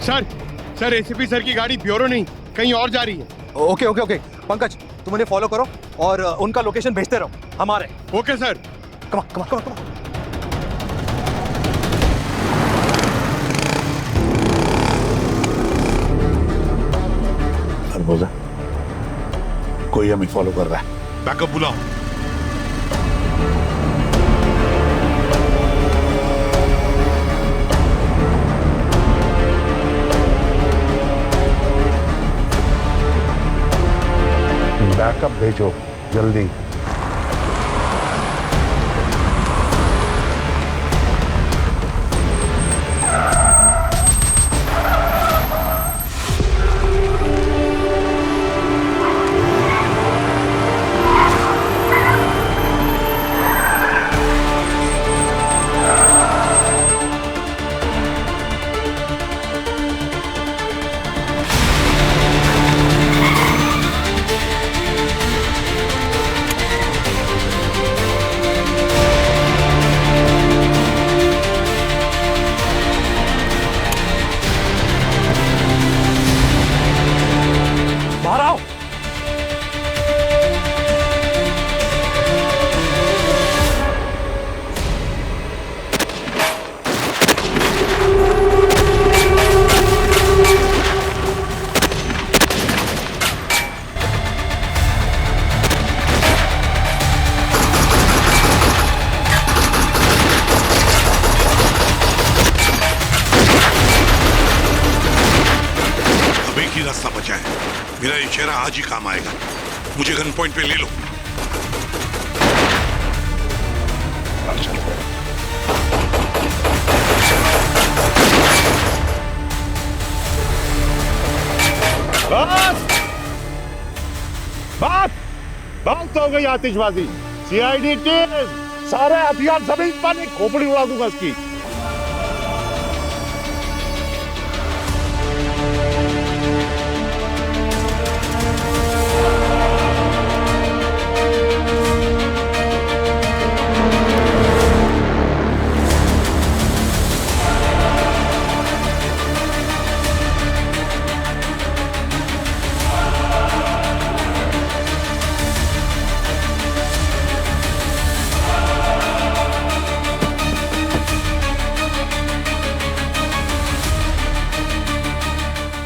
Sir sir ACP sir की गाड़ी bureau नहीं कहीं और जा रही है। ओके ओके ओके पंकज, तुम उन्हें फॉलो करो और उनका लोकेशन भेजते रहो हमारे। Okay sir. Come on, come on, come on, come on. Barbosa, कोई हमें फॉलो कर रहा है। बैकअप बुलाओ। बैकअप भेजो जल्दी। बाहर आओ। अब एक ही रास्ता बचा है, मेरा ये चेहरा आज ही काम आएगा। मुझे गन पॉइंट पे ले लो। बहुत हो गई आतिशबाजी। सीआईडी टीम, सारे हथियार जमीन पर, एक खोपड़ी उड़ा दूंगा इसकी।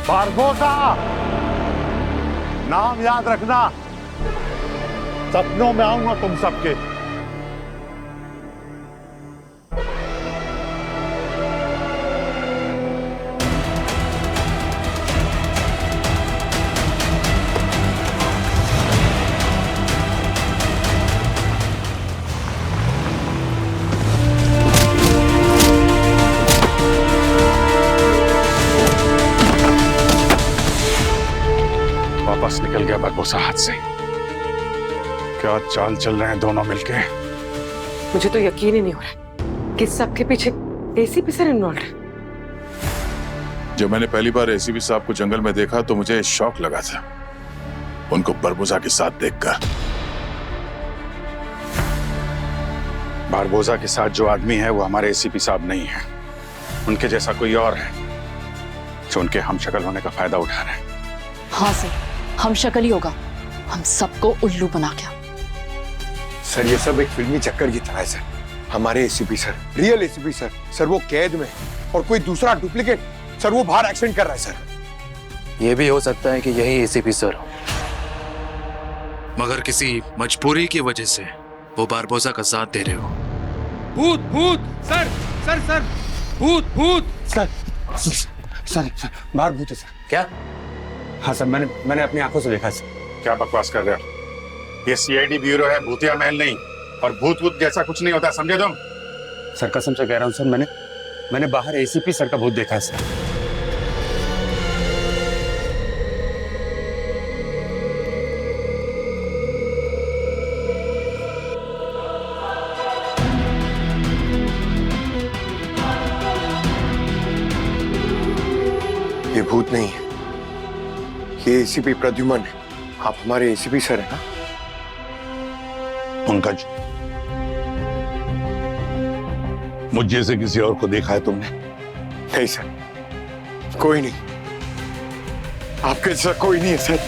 बारबोसा, नाम याद रखना, सपनों में आऊंगा तुम सबके। वापस निकल गया बारबोसा हाथ से। क्या चाल चल रहे हैं दोनों मिलके। मुझे तो यकीन ही नहीं हो रहा कि सबके पीछे एसीपी सर इन्वॉल्व है। जब मैंने पहली बार एसीपी साहब को जंगल में देखा तो मुझे शौक लगा था उनको बारबोसा के साथ देखकर। बारबोसा के साथ जो आदमी है वो हमारे एसीपी साहब नहीं है, उनके जैसा कोई और है जो उनके हमशक्ल होने का फायदा उठा रहे हैं। हाँ सर, हम शक्ल ही होगा, हम सबको उल्लू बना के। सर ये सब एक फिल्मी चक्कर की तरह है सर। हमारे ACP sir, real ACP sir, sir वो कैद में और कोई दूसरा डुप्लीकेट सर वो बाहर एक्सीडेंट कर रहा है सर। ये भी हो सकता है कि यही एसीपी सर हो, मगर किसी मजबूरी की वजह से वो बारबोसा का साथ दे रहे हो। भूत भूत सर सर सर भूत भूत सर सर सर बाहर भूत है सर। क्या? हाँ सर, मैंने अपनी आंखों से देखा सर। क्या बकवास कर रहे हो? ये सीआईडी ब्यूरो है, भूतिया महल नहीं। और भूत भूत जैसा कुछ नहीं होता, समझे तुम? सर कसम से कह रहा हूँ सर, मैंने बाहर एसीपी सर का भूत देखा है सर। ये भूत नहीं है, ये एसीपी प्रद्युमन है। आप हमारे एसीपी सर हैं ना? पंकज, मुझ जैसे किसी और को देखा है तुमने? नहीं सर, कोई नहीं, आपके जैसा कोई नहीं है सर।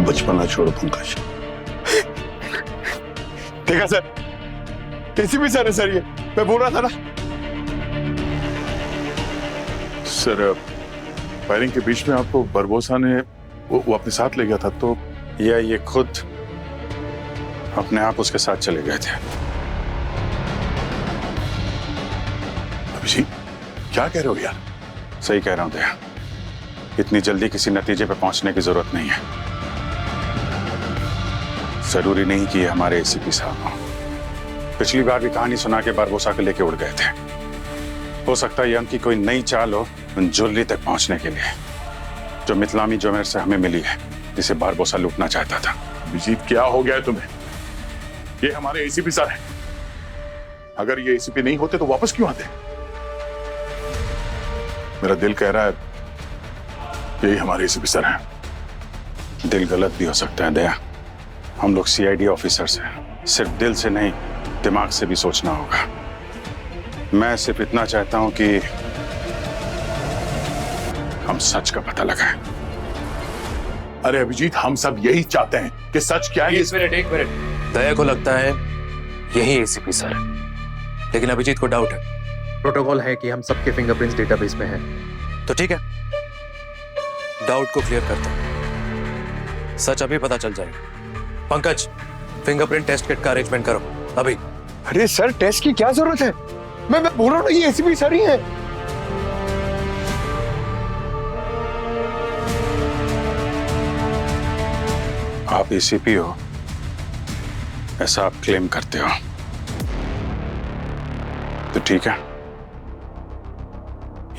बचपना छोड़ो पंकज। देखा सर, एसीपी सर है सर, ये मैं बोल रहा था ना। सर, फायरिंग के बीच में आपको बरबोसा ने वो अपने साथ ले गया था, तो या ये खुद अपने आप उसके साथ चले गए थे? अभिजीत, क्या कह रहे हो यार? सही कह रहा हूं दया, इतनी जल्दी किसी नतीजे पे पहुंचने की जरूरत नहीं है। जरूरी नहीं कि ये हमारे एसीपी साहब हों। पिछली बार भी कहानी सुना के बारबोसा को लेके उड़ गए थे। हो सकता है ये उनकी कोई नई चाल हो उन ज्वेलरी तक पहुंचने के लिए, जो मितलामी ज्वेलर से हमें मिली है, जिसे बारबोसा लूटना चाहता था। अभिजीत, क्या हो गया है तुम्हें? ये हमारे एसीपी सर हैं। अगर ये एसीपी नहीं होते तो वापस क्यों आते? मेरा दिल कह रहा है यही हमारे एसीपी सर हैं। दिल गलत भी हो सकता है दया, हम लोग सीआईडी ऑफिसर्स हैं। सिर्फ दिल से नहीं, दिमाग से भी सोचना होगा। मैं सिर्फ इतना चाहता हूं कि हम सच का पता लगाएं। अरे अभिजीत, हम सब यही चाहते हैं कि सच क्या है। एक मिनट। दया को लगता है यही एसीपी सर है, लेकिन अभिजीत को डाउट है। प्रोटोकॉल है कि हम सबके फिंगरप्रिंट्स डेटाबेस में हैं। तो ठीक है, डाउट को क्लियर करते हैं। सच अभी पता चल जाएगा। पंकज, फिंगरप्रिंट टेस्ट किट का अरेंजमेंट करो अभी। अरे सर, टेस्ट की क्या जरूरत है? मैं बोल रहा हूँ ना, ये एसीपी सर ही है। आप एसीपी हो ऐसा आप क्लेम करते हो, तो ठीक है।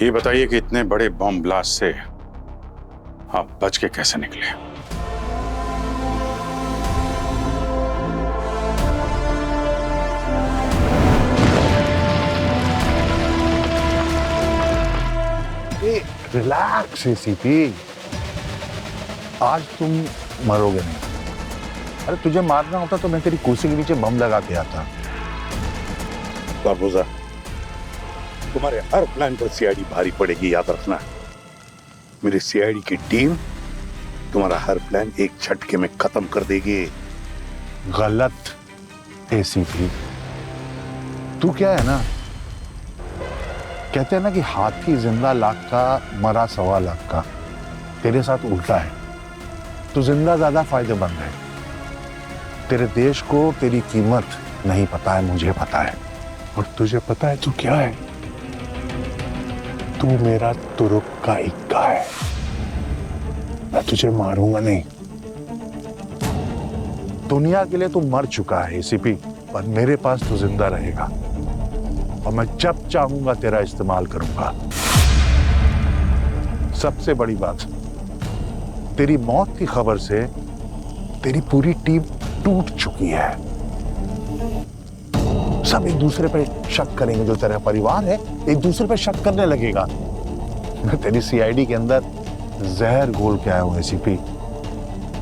ये बताइए कि इतने बड़े बॉम्ब ब्लास्ट से आप बच के कैसे निकले? रिलैक्स एसीपी, आज तुम मरोगे नहीं। अरे तुझे मारना होता तो मैं तेरी कुर्सी के नीचे बम लगा के आता। बारबोसा, तुम्हारे हर प्लान पर सीआईडी भारी पड़ेगी, याद रखना। मेरी सीआईडी की टीम तुम्हारा हर प्लान एक झटके में खत्म कर देगी। गलत एसीपी, तू क्या है ना, कहते हैं ना कि हाथी जिंदा लाख का, मरा 1.25 लाख का। तेरे साथ उल्टा है, तू जिंदा ज्यादा फायदेमंद है। तेरे देश को तेरी कीमत नहीं पता है, मुझे पता है। और तुझे पता है तू क्या है? तू मेरा तुरुक का इक्का है। मैं तुझे मारूंगा नहीं। दुनिया के लिए तू मर चुका है एसीपी, पर मेरे पास तू जिंदा रहेगा और मैं जब चाहूंगा तेरा इस्तेमाल करूंगा। सबसे बड़ी बात, तेरी मौत की खबर से तेरी पूरी टीम टूट चुकी है। सब एक दूसरे पे शक करेंगे, जो तेरा परिवार है एक दूसरे पे शक करने लगेगा। मैं तेरी सीआईडी के अंदर जहर घोल के आया हूं एसीपी,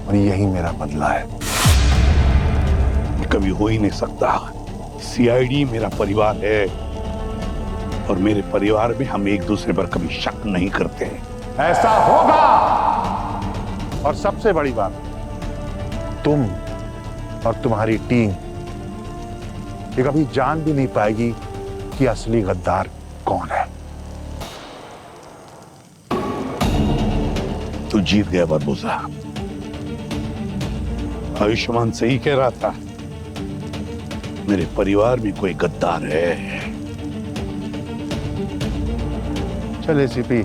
और यही मेरा बदला है। कभी हो ही नहीं सकता। सीआईडी मेरा परिवार है और मेरे परिवार में हम एक दूसरे पर कभी शक नहीं करते। ऐसा होगा। और सबसे बड़ी बात, तुम और तुम्हारी टीम ये कभी जान भी नहीं पाएगी कि असली गद्दार कौन है। तू जीत गया बारबोसा। आयुष्मान सही कह रहा था, मेरे परिवार में कोई गद्दार है। चल एसीपी,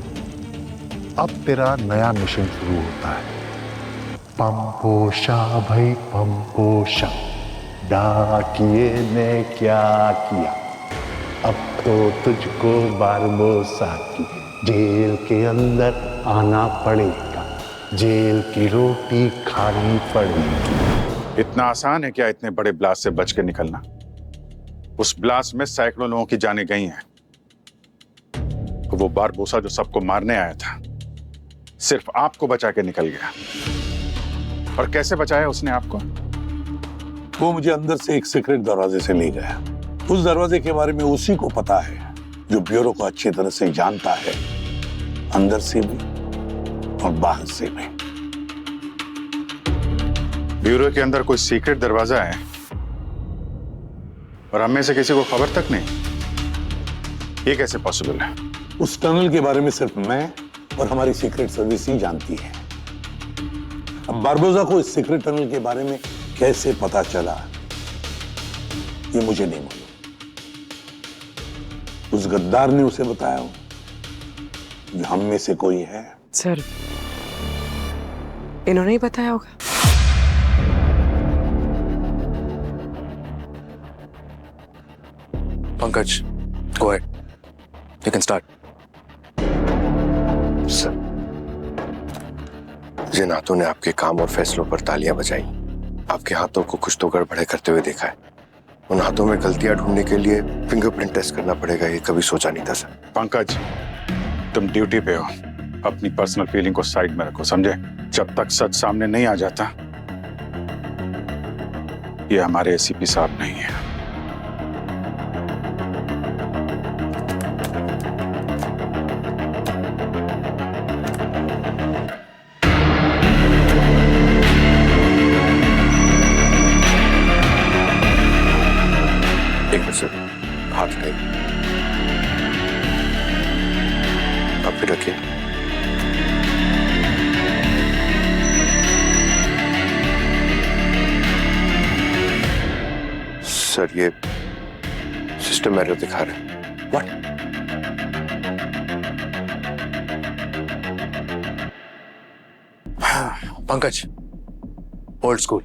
अब तेरा नया मिशन शुरू होता है। पंपोशा भाई पंपोशा, डाकिए ने क्या किया, अब तो तुझको बारबोसा की जेल के अंदर आना पड़ेगा, जेल की रोटी खानी पड़ेगी। इतना आसान है क्या इतने बड़े ब्लास्ट से बच के निकलना? उस ब्लास्ट में सैकड़ों लोगों की जानें गई हैं। वो बारबोसा जो सबको मारने आया था, सिर्फ आपको बचा के निकल गया। और कैसे बचाया उसने आपको? वो मुझे अंदर से एक सीक्रेट दरवाजे से ले गया। उस दरवाजे के बारे में उसी को पता है जो ब्यूरो को अच्छी तरह से जानता है, अंदर से भी और बाहर से भी। ब्यूरो के अंदर कोई सीक्रेट दरवाजा है और हमें से किसी को खबर तक नहीं। ये कैसे पॉसिबल है? उस टनल के बारे में सिर्फ मैं और हमारी सीक्रेट सर्विस ही जानती है। अब बारबोसा को इस सीक्रेट टनल के बारे में कैसे पता चला, ये मुझे नहीं मालूम। उस गद्दार ने उसे बताया हो कि हम में से कोई है। सर, इन्होंने ही बताया होगा। Pankaj, go ahead. You can start. Sir, जिन हाथों ने आपके काम और फैसलों पर तालियां बजाई, आपके हाथों को कुछ तो गड़बड़े करते हुए देखा है। उन हाथों में गलतियां ढूंढने के लिए फिंगरप्रिंट टेस्ट करना पड़ेगा, ये कभी सोचा नहीं था सर। पंकज, तुम ड्यूटी पे हो, अपनी पर्सनल फीलिंग को साइड में रखो, समझे? जब तक सच सामने नहीं आ जाता, ये हमारे एसीपी साहब नहीं है। सर, हाथ नहीं, आप भी रखिए। सर, ये सिस्टम एरर दिखा रहा है। What? Pankaj, old school.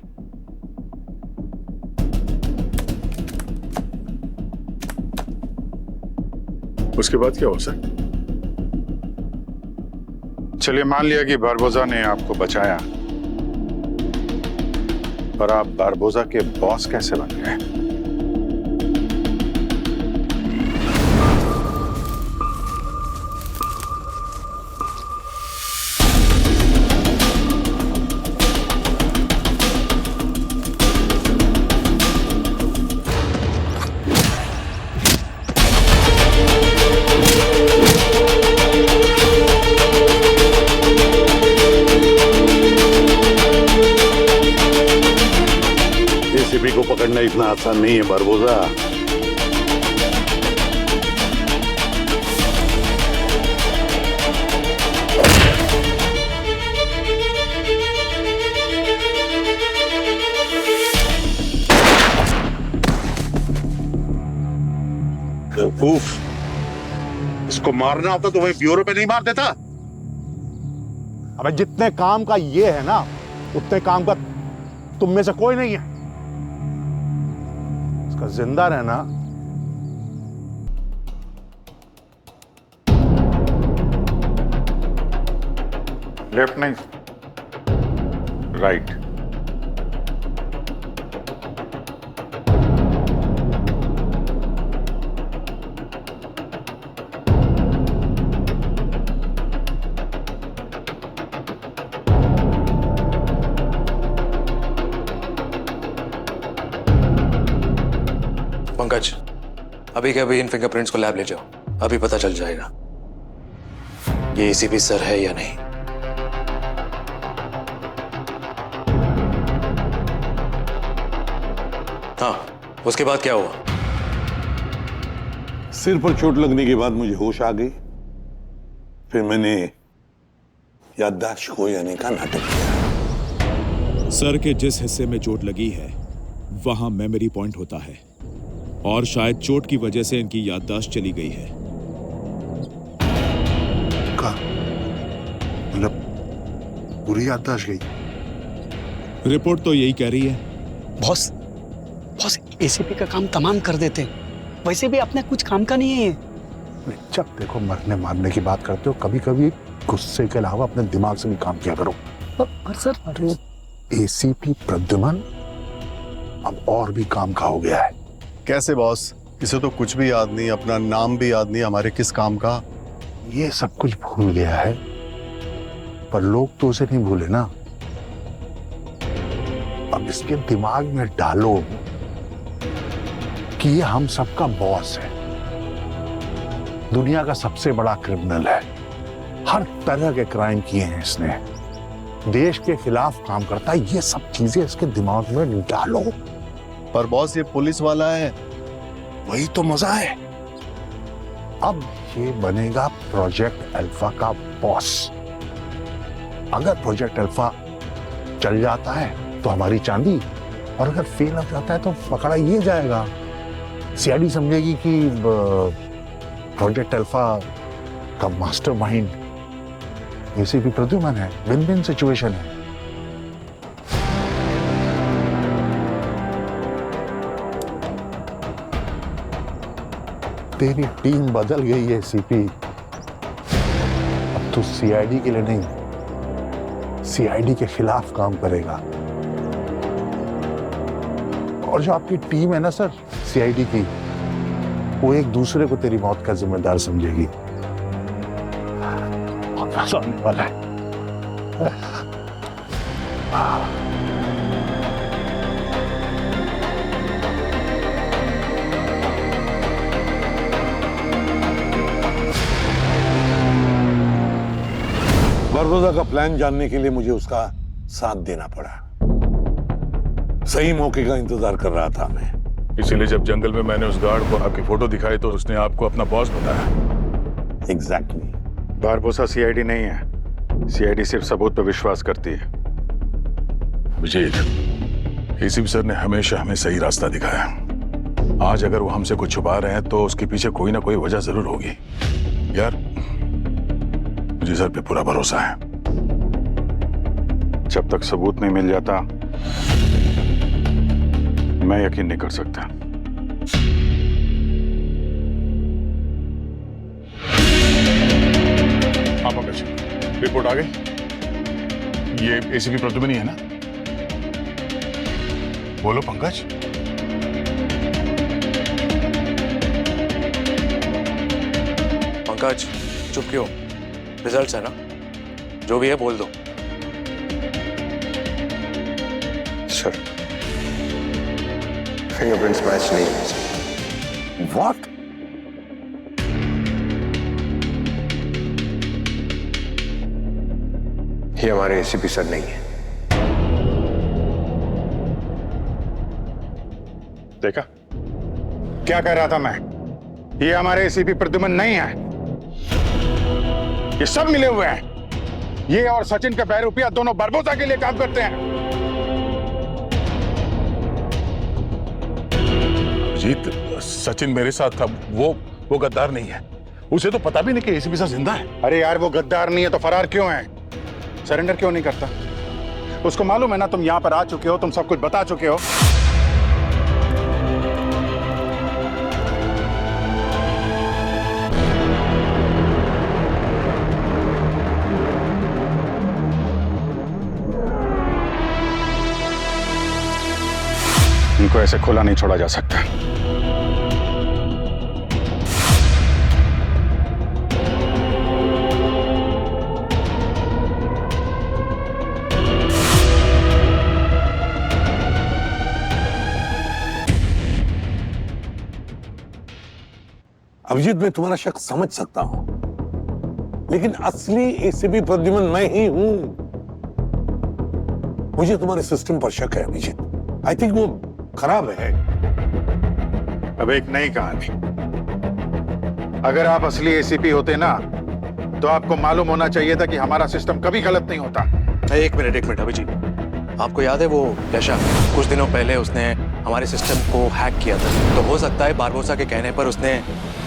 उसके बाद क्या हो सर? चलिए मान लिया कि बारबोसा ने आपको बचाया, पर आप बारबोसा के बॉस कैसे बन गए? एसीपी को पकड़ना इतना आसान नहीं है बारबोसा। बेवकूफ, इसको मारना होता तो वही ब्यूरो पे नहीं मार देता। अबे जितने काम का ये है ना, उतने काम का तुम में से कोई नहीं है। इसका जिंदा रहना लेफ्ट नहीं, राइट। पंकज, अभी के अभी इन फिंगरप्रिंट्स को लैब ले जाओ, अभी पता चल जाएगा ये एसीपी सर है या नहीं। हाँ, उसके बाद क्या हुआ? सिर पर चोट लगने के बाद मुझे होश आ गई। फिर मैंने याददाश्त खो जाने का नाटक किया। सर के जिस हिस्से में चोट लगी है वहां मेमोरी पॉइंट होता है और शायद चोट की वजह से इनकी याददाश्त चली गई है। मतलब पूरी याददाश्त गई? रिपोर्ट तो यही कह रही है। बॉस, एसीपी का काम तमाम कर देते, वैसे भी अपने कुछ काम का नहीं है। जब देखो मरने मारने की बात करते हो, कभी कभी गुस्से के अलावा अपने दिमाग से भी काम किया करो। और सर, एसीपी प्रद्युमन अब और भी काम का हो गया है। कैसे बॉस? इसे तो कुछ भी याद नहीं, अपना नाम भी याद नहीं, हमारे किस काम का। ये सब कुछ भूल गया है, पर लोग तो उसे नहीं भूले ना। अब अब इसके दिमाग में डालो कि ये हम सबका बॉस है, दुनिया का सबसे बड़ा क्रिमिनल है, हर तरह के क्राइम किए हैं इसने, देश के खिलाफ काम करता है। ये सब चीजें इसके दिमाग में डालो। पर बॉस ये पुलिस वाला है। वही तो मजा है। अब ये बनेगा प्रोजेक्ट अल्फा का बॉस। अगर प्रोजेक्ट अल्फा चल जाता है तो हमारी चांदी, और अगर फेल हो जाता है तो पकड़ा ये जाएगा। सीआईडी समझेगी कि प्रोजेक्ट अल्फा का मास्टरमाइंड एसीपी प्रद्युमन है। विन विन सिचुएशन है। तेरी टीम बदल गई है सीपी। अब तू सीआईडी के लिए नहीं, सीआईडी के खिलाफ काम करेगा। और जो आपकी टीम है ना सर सीआईडी की, वो एक दूसरे को तेरी मौत का जिम्मेदार समझेगी। आने वाला है। बारबोसा का प्लान जानने के लिए मुझे उसका साथ देना पड़ा। सही मौके का इंतजार कर रहा था मैं। इसीलिए जब जंगल में मैंने उस गार्ड को आपकी फोटो दिखाई तो उसने आपको अपना बॉस बताया। एग्जैक्टली। बारबोसा सीआईडी नहीं है, सीआईडी सिर्फ सबूत पर विश्वास करती है। अभिजीत, एसीपी सर ने हमेशा हमें सही रास्ता दिखाया। आज अगर वो हमसे कुछ छुपा रहे हैं तो उसके पीछे कोई ना कोई वजह जरूर होगी। यार मुझे सर पे पूरा भरोसा है। जब तक सबूत नहीं मिल जाता मैं यकीन नहीं कर सकता। हाँ पंकज, रिपोर्ट आ गई। ये एसीपी प्रद्युमन ही है ना? बोलो पंकज। पंकज चुप क्यों? रिजल्ट्स है ना, जो भी है बोल दो। सर फिंगरप्रिंट्स मैच नहीं। व्हाट? ये हमारे एसीपी सर नहीं है। देखा क्या कह रहा था मैं? ये हमारे एसीपी प्रद्युमन नहीं है, ये सब मिले हुए हैं। ये और सचिन के बहरूपिया दोनों बारबोसा के लिए काम करते हैं। जीत, सचिन मेरे साथ था, वो गद्दार नहीं है। उसे तो पता भी नहीं कि एसीपी सर जिंदा है। अरे यार वो गद्दार नहीं है तो फरार क्यों है? सरेंडर क्यों नहीं करता? उसको मालूम है ना तुम यहां पर आ चुके हो, तुम सब कुछ बता चुके हो। इनको ऐसे खुला नहीं छोड़ा जा सकता। अभिजीत, मैं तुम्हारा शक समझ सकता हूं, लेकिन असली एसीपी प्रद्युमन मैं ही हूं। मुझे तुम्हारे सिस्टम पर शक है अभिजीत। आई थिंक वो खराब है। अब एक नई कहानी। अगर आप असली एसीपी होते ना तो आपको मालूम होना चाहिए था कि हमारा सिस्टम कभी गलत नहीं होता। एक मिनट अभिजीत, आपको याद है वो यशा कुछ दिनों पहले उसने हमारे सिस्टम को हैक किया था? तो हो सकता है बारबोसा के कहने पर उसने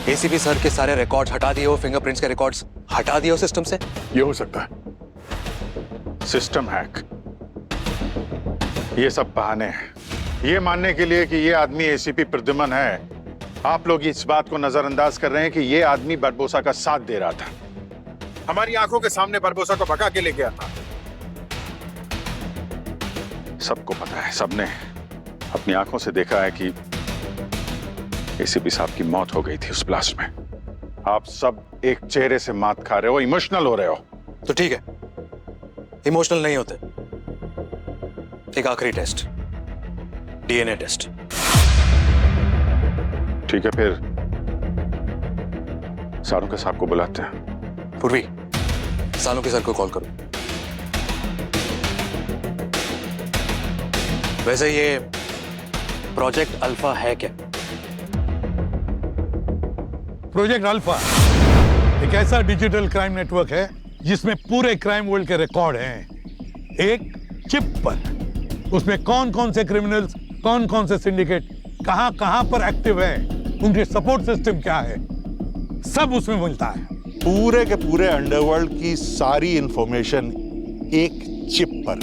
एसीपी सर के सारे रिकॉर्ड्स हटा दिए हो, फिंगरप्रिंट्स के रिकॉर्ड्स हटा दिए हो सिस्टम से। ये हो सकता है। सिस्टम हैक, ये सब बहाने हैं ये मानने के लिए कि ये आदमी एसीपी प्रद्युमन है। आप लोग इस बात को नजरअंदाज कर रहे हैं कि ये आदमी बारबोसा का साथ दे रहा था, हमारी आंखों के सामने बारबोसा को भगा के ले गया था। सबको पता है, सबने अपनी आंखों से देखा है कि एसीपी साहब की मौत हो गई थी उस ब्लास्ट में। आप सब एक चेहरे से मात खा रहे हो, इमोशनल हो रहे हो। तो ठीक है, इमोशनल नहीं होते। एक आखिरी टेस्ट, डीएनए टेस्ट। ठीक है, फिर सारूके साहब को बुलाते हैं। पूर्वी, सारूके सर को कॉल करो। वैसे ये प्रोजेक्ट अल्फा है क्या? प्रोजेक्ट अल्फा एक ऐसा डिजिटल क्राइम नेटवर्क है जिसमें पूरे क्राइम वर्ल्ड के रिकॉर्ड हैं एक चिप पर। उसमें कौन कौन से क्रिमिनल्स, कौन कौन से सिंडिकेट कहां कहां पर एक्टिव हैं, उनके सपोर्ट सिस्टम क्या है, सब उसमें मिलता है। पूरे के पूरे अंडरवर्ल्ड की सारी इंफॉर्मेशन एक चिप पर।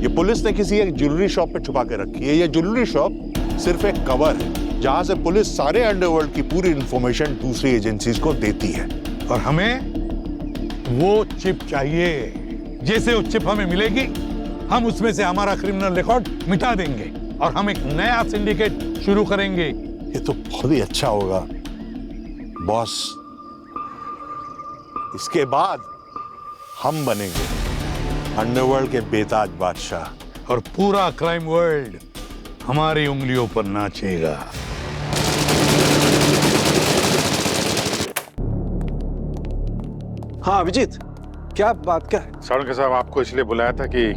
ये पुलिस ने किसी एक ज्वेलरी शॉप पे छुपा के रखी है। ये ज्वेलरी शॉप सिर्फ एक कवर है जहां से पुलिस सारे अंडरवर्ल्ड की पूरी इंफॉर्मेशन दूसरी एजेंसीज को देती है। और हमें वो चिप चाहिए। जैसे वो चिप हमें मिलेगी, हम उसमें से हमारा क्रिमिनल रिकॉर्ड मिटा देंगे और हम एक नया सिंडिकेट शुरू करेंगे। ये तो बहुत ही अच्छा होगा बॉस। इसके बाद हम बनेंगे अंडरवर्ल्ड के बेताज बादशाह और पूरा क्राइम वर्ल्ड हमारी उंगलियों पर नाचेगा। हाँ अभिजीत, क्या बात क्या है? सारूके साहब, आपको इसलिए बुलाया था कि ये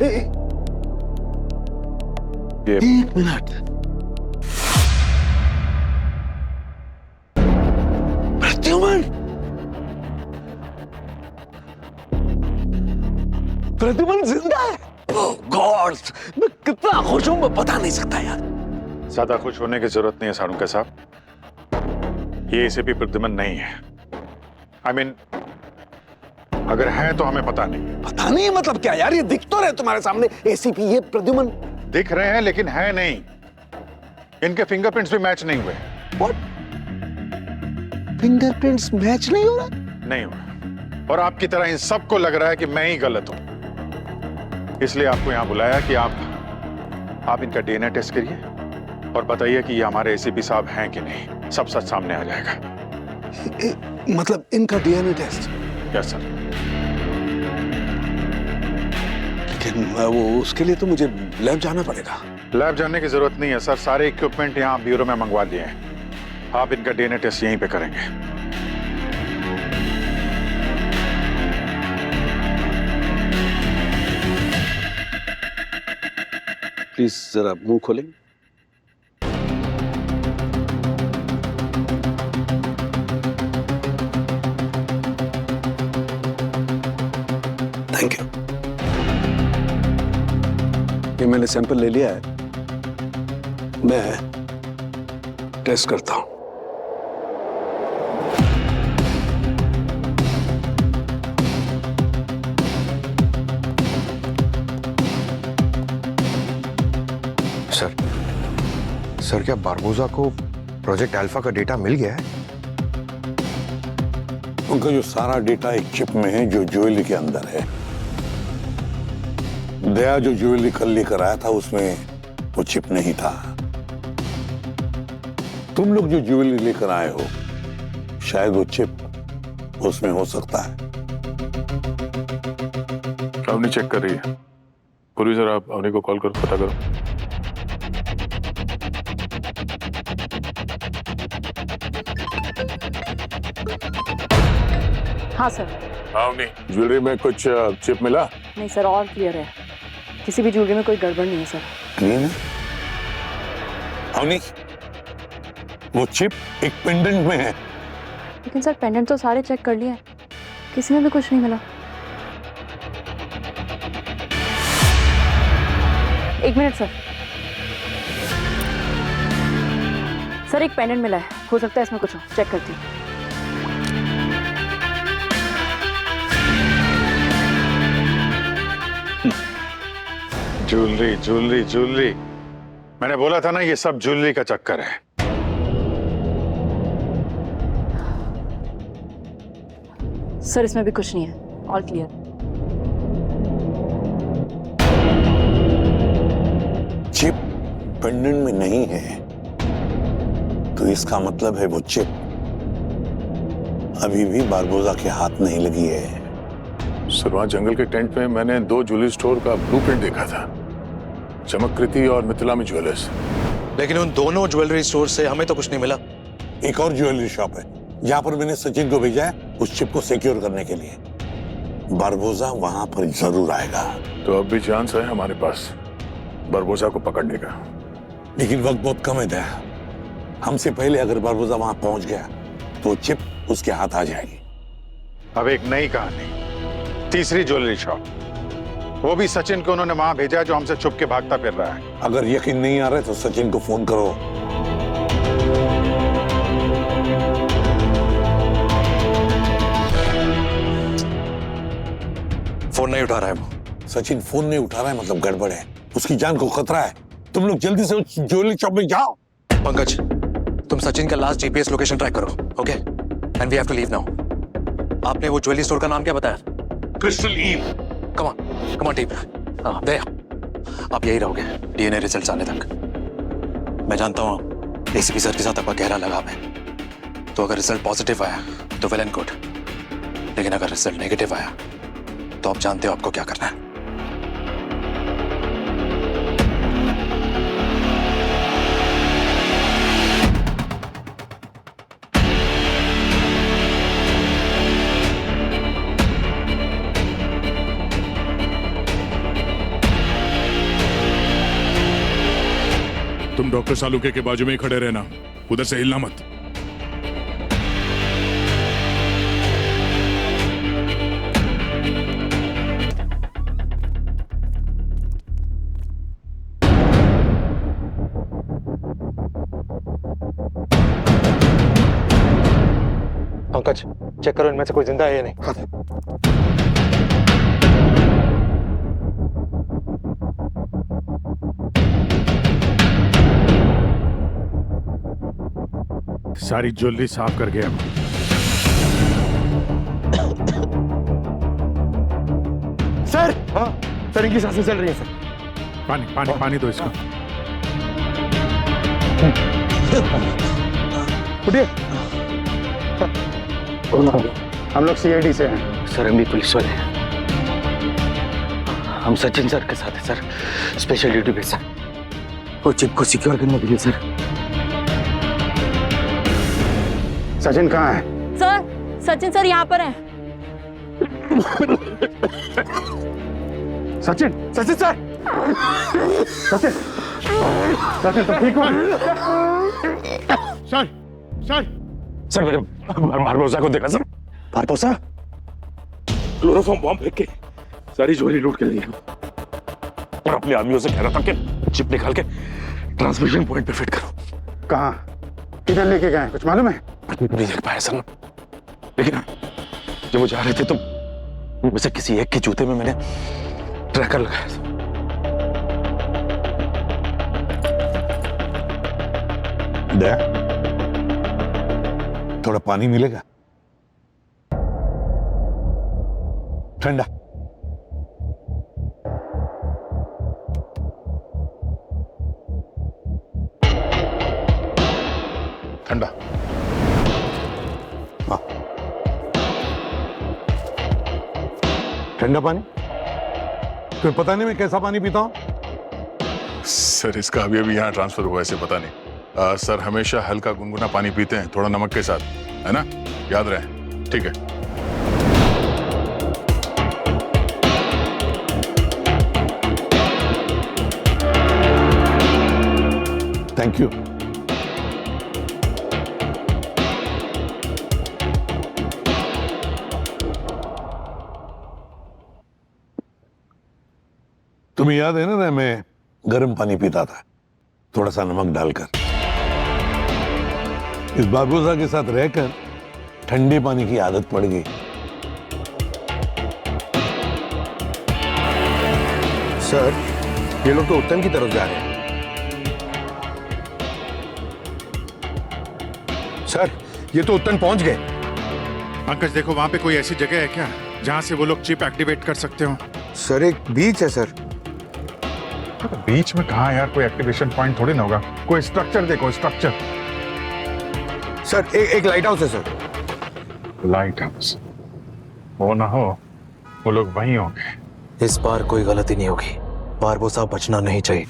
एक मिनट। प्रद्युमन, प्रद्युमन जिंदा है। ओह गॉड, मैं कितना खुश हूं मैं बता नहीं सकता यार। ज्यादा खुश होने की जरूरत नहीं है सारूके साहब। ये एसीपी प्रद्युमन नहीं है। I mean, अगर है तो हमें पता नहीं। पता नहीं मतलब क्या यार? ये दिख तो रहे तुम्हारे सामने एसीपी, ये प्रद्युमन दिख रहे हैं लेकिन है नहीं। इनके फिंगरप्रिंट्स भी मैच नहीं हुए। What? फिंगरप्रिंट्स मैच नहीं हो रहा? नहीं हुआ। और आपकी तरह इन सबको लग रहा है कि मैं ही गलत हूं। इसलिए आपको यहां बुलाया कि आप इनका डीएनए टेस्ट करिए और बताइए कि ये हमारे एसीपी साहब हैं कि नहीं। सब सच सामने आ जाएगा। मतलब इनका डीएनए टेस्ट? Yes sir. लेकिन वो उसके लिए तो मुझे लैब जाना पड़ेगा। लैब जाने की जरूरत नहीं है सर। सारे इक्विपमेंट यहाँ ब्यूरो में मंगवा लिए हैं। आप इनका डीएनए टेस्ट यहीं पे करेंगे। प्लीज जरा मुंह खोलें। Thank you. ये मैंने सैंपल ले लिया है, मैं टेस्ट करता हूं। सर क्या बारबोसा को प्रोजेक्ट अल्फा का डेटा मिल गया है? उनका जो सारा डेटा एक चिप में है जो ज्वेलरी के अंदर है। दया जो ज्वेलरी कल लेकर आया था उसमें वो चिप नहीं था। तुम लोग जो ज्वेलरी लेकर आए हो शायद वो चिप उसमें हो सकता है। अवनी चेक कर रही है। पूरी सर, आप अवनी को कॉल करो, पता करो। हाँ सर। अवनी, ज्वेलरी में कुछ चिप मिला? नहीं सर, और क्लियर है। किसी भी ज्वेलरी में कोई गड़बड़ नहीं है सर। क्लीन है? अवनी, वो चिप एक पेंडेंट में है। लेकिन सर पेंडेंट तो सारे चेक कर लिए हैं, किसी में भी कुछ नहीं मिला। एक मिनट सर। सर एक पेंडेंट मिला है, हो सकता है इसमें कुछ हो, चेक करती हूँ। ज्वेलरी ज्वेलरी ज्वेलरी, मैंने बोला था ना ये सब ज्वेलरी का चक्कर है। सर इसमें भी कुछ नहीं है, ऑल क्लियर। चिप पेंडेंट में नहीं है तो इसका मतलब है वो चिप अभी भी बारबोसा के हाथ नहीं लगी है। सर वहां जंगल के टेंट में मैंने 2 ज्वेलरी स्टोर का ब्लूप्रिंट देखा था। चमकृति और मिथिला में ज्वेलर्स। लेकिन उन दोनों ज्वेलरी स्टोर से हमें तो कुछ नहीं मिला। एक और ज्वेलरी शॉप है जहां पर मैंने सचिन को भेजा है उस चिप को सिक्योर करने के लिए। बारबोसा वहां पर जरूर आएगा। तो अब भी चांस है हमारे पास बारबोसा को पकड़ने का। लेकिन वक्त बहुत कम है दया। हमसे पहले अगर बारबोसा वहां पहुंच गया तो चिप उसके हाथ आ जाएगी। अब एक नई कहानी, तीसरी ज्वेलरी शॉप, वो भी सचिन को उन्होंने वहां भेजा जो हमसे छुप के भागता फिर रहा है। अगर यकीन नहीं आ रहा है तो सचिन को फोन करो। फोन नहीं उठा रहा है वो। सचिन फोन नहीं उठा रहा है मतलब गड़बड़ है, उसकी जान को खतरा है। तुम लोग जल्दी से उस ज्वेलरी शॉप में जाओ। पंकज, तुम सचिन का लास्ट जीपीएस लोकेशन ट्रैक करो, okay? And we have to leave now. आपने वो ज्वेलरी स्टोर का नाम क्या बताया? Crystal eve. Come on team. Daya, आप यही रहोगे डीएनए रिजल्ट आने तक। मैं जानता हूँ एसीपी सर के साथ आपका गहरा लगाव है, तो अगर रिजल्ट पॉजिटिव आया तो वेल एंड गुड, लेकिन अगर रिजल्ट नेगेटिव आया तो आप जानते हो आपको क्या करना है। तुम डॉक्टर सालुके के बाजू में ही खड़े रहना, उधर से हिलना मत। पंकज, चेक करो इनमें से कोई जिंदा है या नहीं। सारी ज्वेलरी साफ कर गया। सर, हाँ सर, इनकी सांसें चल रही हैं सर। पानी पानी पानी दो इसको। उठिए। हम लोग सीआईडी से हैं। सर हम भी पुलिस वाले हैं। हम सचिन सर के साथ हैं सर, स्पेशल ड्यूटी पे सर। वो चिप को सिक्योर करने के लिए सर। सचिन कहाँ है? सर, सचिन सर यहाँ पर हैं। सचिन, सचिन सर, सचिन, सचिन तुम ठीक हो? सर सर सर मेरे बारबोसा को देखा सर। बारबोसा क्लोरोफॉर्म बॉम्ब फेंक के सारी ज्वेलरी लूट के लिए और अपने आदमियों से कह रहा था कि चिप निकाल के ट्रांसमिशन पॉइंट पे फिट करो। कहाँ, किधर लेके गए कुछ मालूम है? नहीं देख पाया सर, लेकिन जब वो जा रहे थे तो उनमें से किसी एक के जूते में मैंने ट्रैकर लगाया था। दया, थोड़ा पानी मिलेगा? ठंडा। ठंडा। हाँ, ठंडा पानी? तुम्हें पता नहीं मैं कैसा पानी पीता हूं? सर इसका अभी अभी यहाँ ट्रांसफर हुआ, ऐसे पता नहीं। सर हमेशा हल्का गुनगुना पानी पीते हैं, थोड़ा नमक के साथ, है ना? याद रहे, ठीक है? Thank you. तुम्हें याद है ना मैं गर्म पानी पीता था, थोड़ा सा नमक डालकर। इस बारबोसा के साथ रहकर ठंडे पानी की आदत पड़ गई। सर ये लोग तो उत्तन की तरफ जा रहे हैं। सर ये तो उत्तन पहुंच गए। पंकज देखो, वहां पे कोई ऐसी जगह है क्या जहां से वो लोग चिप एक्टिवेट कर सकते हो? सर एक बीच है सर। बीच में कहा यार, कोई एक्टिवेशन पॉइंट थोड़ी ना होगा। कोई स्ट्रक्चर देखो, स्ट्रक्चर। सर एक लाइट हाउस है सर। Light house? वो ना हो वो लोग वहीं होंगे। इस बार कोई गलती नहीं होगी, बारबोसा बचना नहीं चाहिए।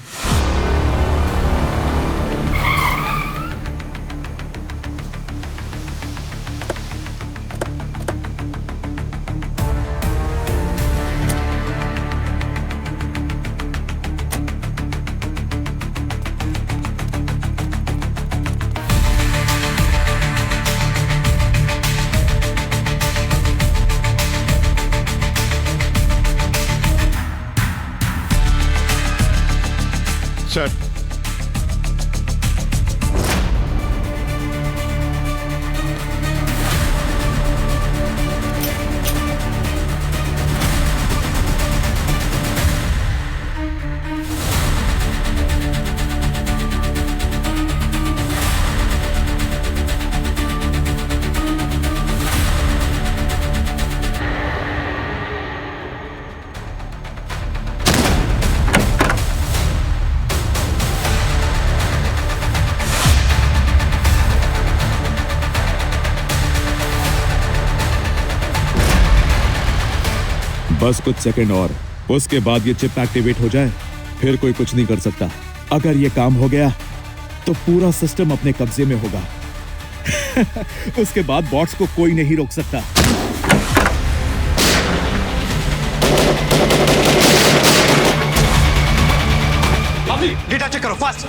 सर बस कुछ सेकंड और, उसके बाद ये चिप एक्टिवेट हो जाए, फिर कोई कुछ नहीं कर सकता। अगर ये काम हो गया तो पूरा सिस्टम अपने कब्जे में होगा। उसके बाद बॉट्स को कोई नहीं रोक सकता। अभी डेटा चेक करो फास्ट।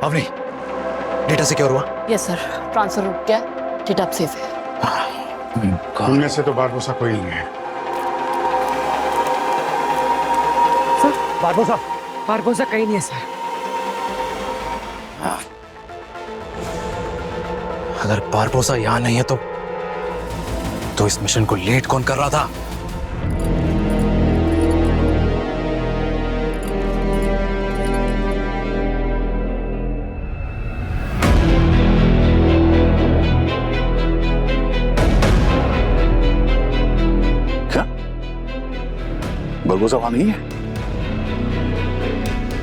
अवनी, डेटा सिक्योर हुआ? यस सर, ट्रांसफर रुक गया, डेटा अब सेफ है। उनमें से तो बारबोसा कोई नहीं है। सर बारबोसा बारबोसा कहीं नहीं है सर। अगर बारबोसा यहां नहीं है तो इस मिशन को लेट कौन कर रहा था? बारबोसा वहां नहीं है?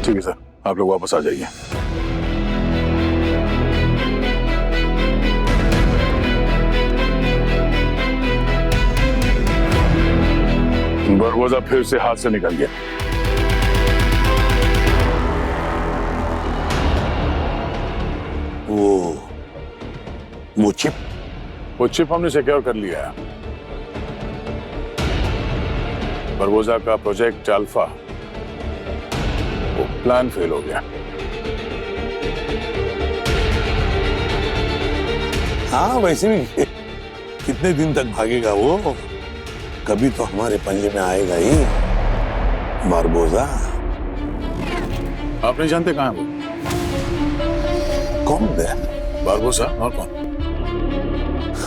ठीक है सर, आप लोग वापस आ जाइए। बारबोसा फिर से हाथ से निकल गया। वो चिप हमने सिक्योर कर लिया है। बारबोसा का प्रोजेक्ट अल्फा, वो प्लान फेल हो गया। हाँ, वैसे भी कितने दिन तक भागेगा वो? कभी तो हमारे पंजे में आएगा ही बारबोसा। आप नहीं जानते कहाँ है वो? कौन है बारबोसा और कौन?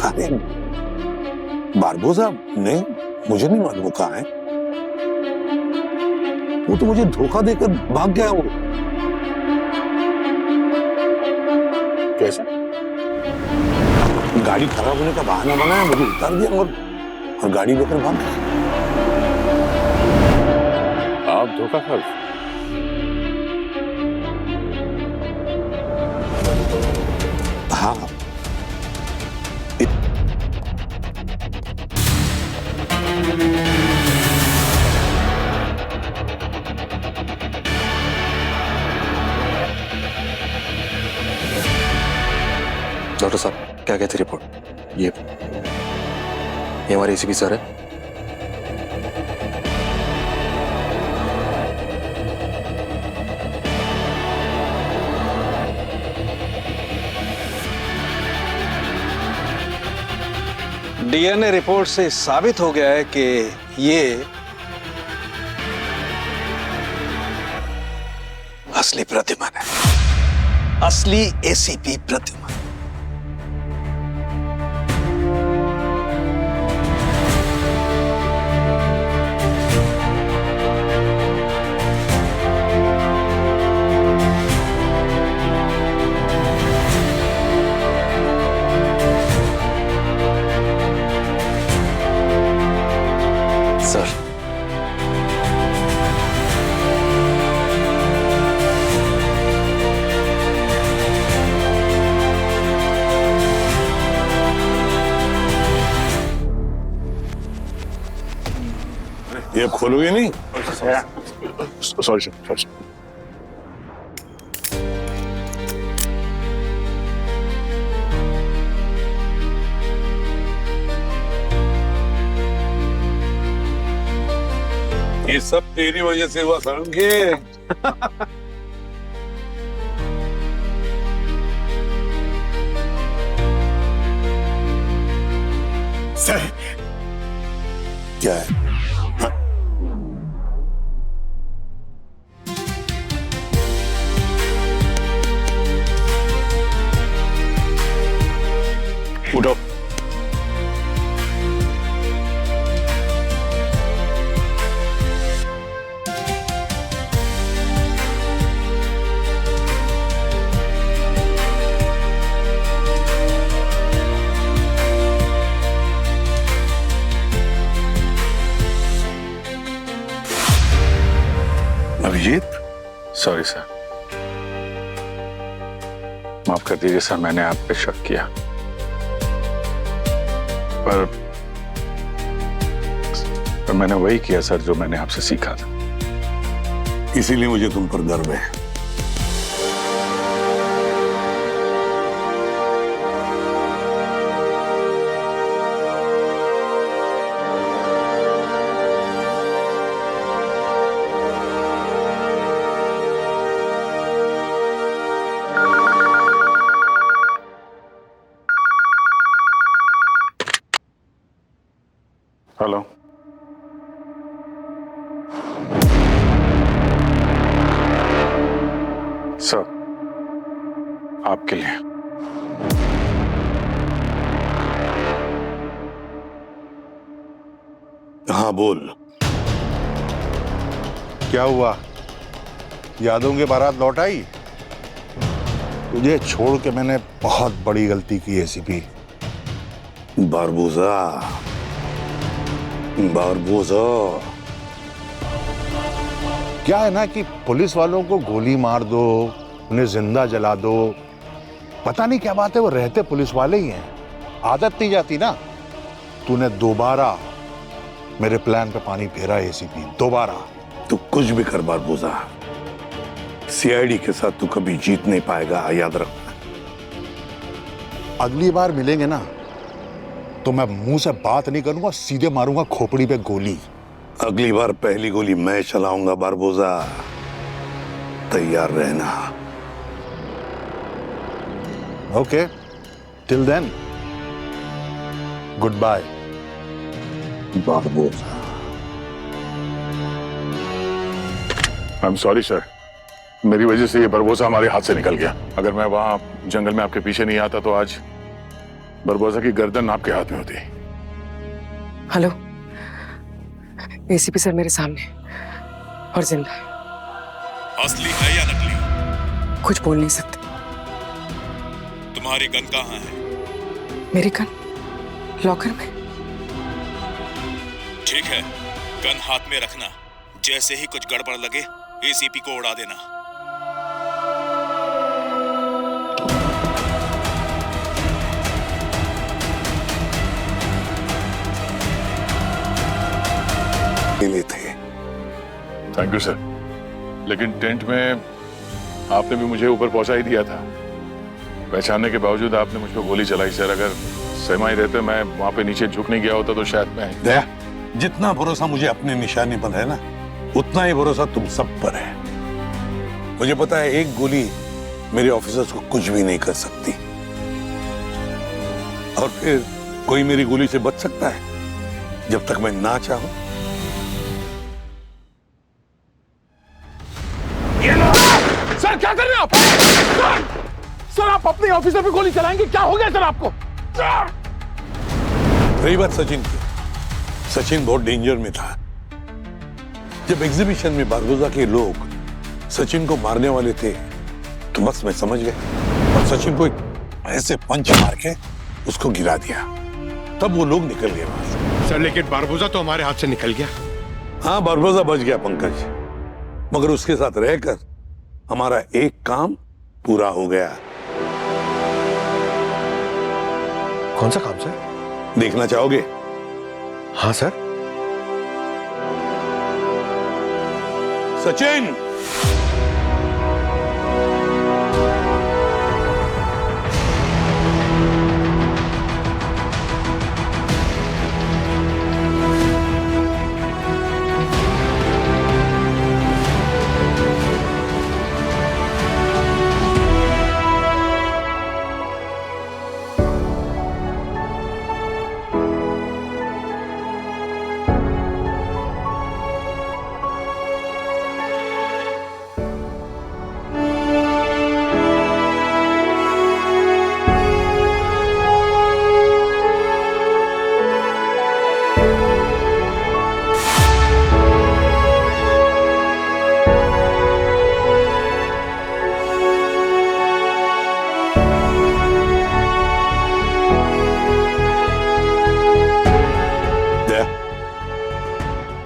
अरे बारबोसा नहीं, मुझे नहीं मालूम कहाँ है। वो तो मुझे धोखा देकर भाग गया वो। कैसे? गाड़ी खराब होने का बहाना बनाया, मुझे उतार दिया और गाड़ी लेकर भाग गया। आप धोखा खा गए? हाँ, डॉक्टर साहब, क्या कहती रिपोर्ट? ये हमारे एसीपी सर है। डीएनए रिपोर्ट से साबित हो गया है कि ये असली प्रतिमान है, असली एसीपी प्रतिमान। सर, ये खोलोगे नहीं? Sorry sir. ये सब तेरी वजह से हुआ समझे? सर, क्या है? उठो। अभिजीत, सॉरी सर, माफ कर दीजिए सर, मैंने आप पे शक किया, पर मैंने वही किया सर जो मैंने आपसे सीखा था। इसीलिए मुझे तुम पर गर्व है। हेलो, सर, आपके लिए। हाँ बोल। क्या हुआ? यादों की बारात लौट आई? तुझे छोड़ के मैंने बहुत बड़ी गलती की एसीपी। Barbosa, Barbosa. क्या है ना कि पुलिस वालों को गोली मार दो, उन्हें जिंदा जला दो, पता नहीं क्या बात है, वो रहते पुलिस वाले ही हैं, आदत नहीं जाती ना। तूने दोबारा मेरे प्लान पे पानी फेरा एसीपी, दोबारा। तू कुछ भी कर बारबोसा, सीआईडी के साथ तू कभी जीत नहीं पाएगा, याद रखना। अगली बार मिलेंगे ना तो मैं मुंह से बात नहीं करूंगा, सीधे मारूंगा खोपड़ी पे गोली। अगली बार पहली गोली मैं चलाऊंगा बारबोसा, तैयार रहना। Okay, till then good bye Barbosa. I am sorry sir, मेरी वजह से ये बरबोसा हमारे हाथ से निकल गया। अगर मैं वहां जंगल में आपके पीछे नहीं आता तो आज बरबोसा की गर्दन आपके हाथ में होती। हेलो, एसीपी सर मेरे सामने और जिंदा है। असली है या नकली? कुछ बोल नहीं सकते। तुम्हारी गन कहाँ है? मेरी गन लॉकर में। ठीक है, गन हाथ में रखना, जैसे ही कुछ गड़बड़ लगे एसीपी को उड़ा देना। थे। थैंक यू सर, लेकिन टेंट में आपने भी मुझे ऊपर पहुंचा ही दिया था। पहचानने के बावजूद आपने मुझको गोली चलाई सर। अगर सहमा ही रहते, मैं वहां पे नीचे झुक नहीं गया होता तो शायद मैं। दया, जितना भरोसा मुझे अपने निशाने पर है ना, उतना ही भरोसा तुम सब पर है। मुझे पता है एक गोली मेरे ऑफिसर्स को कुछ भी नहीं कर सकती। और फिर कोई मेरी गोली से बच सकता है जब तक मैं ना चाहूं? सर क्या कर रहे हैं आप? सर आप अपने ऑफिसर पे गोली चलाएंगे? क्या हो गया सर आपको? रही बात सचिन की, सचिन बहुत डेंजर में था। जब एग्जीबिशन में बारबोसा के लोग सचिन को मारने वाले थे तो बस मैं समझ गया और सचिन को एक ऐसे पंच मार के उसको गिरा दिया। तब वो लोग निकल गए वहां से। सर लेकिन बारबोसा तो हमारे हाथ से निकल गया। हाँ, बारबोसा बच गया पंकज, मगर उसके साथ रहकर हमारा एक काम पूरा हो गया। कौन सा काम सर? देखना चाहोगे? हाँ सर। सचिन,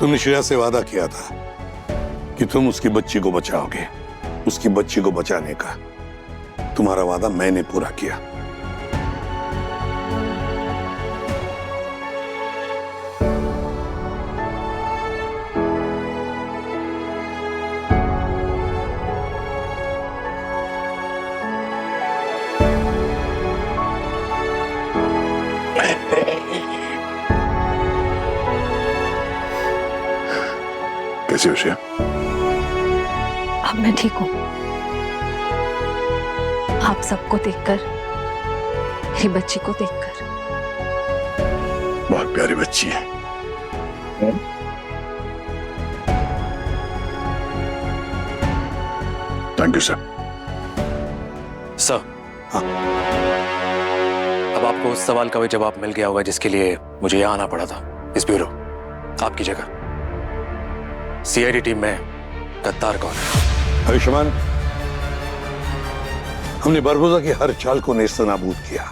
तुमने श्रेया से वादा किया था कि तुम उसकी बच्ची को बचाओगे। उसकी बच्ची को बचाने का तुम्हारा वादा मैंने पूरा किया। कैसी हो श्रेया? अब मैं ठीक हूँ। आप सबको देखकर, मेरी बच्ची को देखकर। बहुत प्यारी बच्ची है। Thank you sir. सर, हाँ, अब आपको उस सवाल का भी जवाब मिल गया होगा जिसके लिए मुझे यहाँ आना पड़ा था इस ब्यूरो। आपकी जगह सीआईडी टीम में गद्दार कौन है? आयुष्मान, हमने बारबोसा की हर चाल को नेस्तनाबूद किया,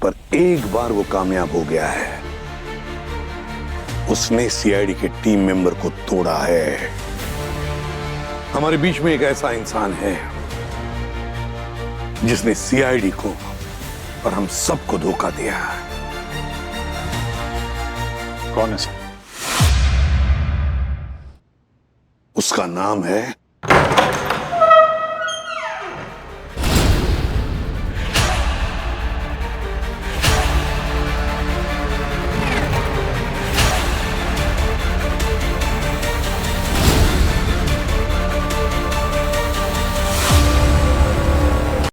पर एक बार वो कामयाब हो गया है। उसने सीआईडी के टीम मेंबर को तोड़ा है। हमारे बीच में एक ऐसा इंसान है जिसने सीआईडी को और हम सबको धोखा दिया। कौन है सर? उसका नाम है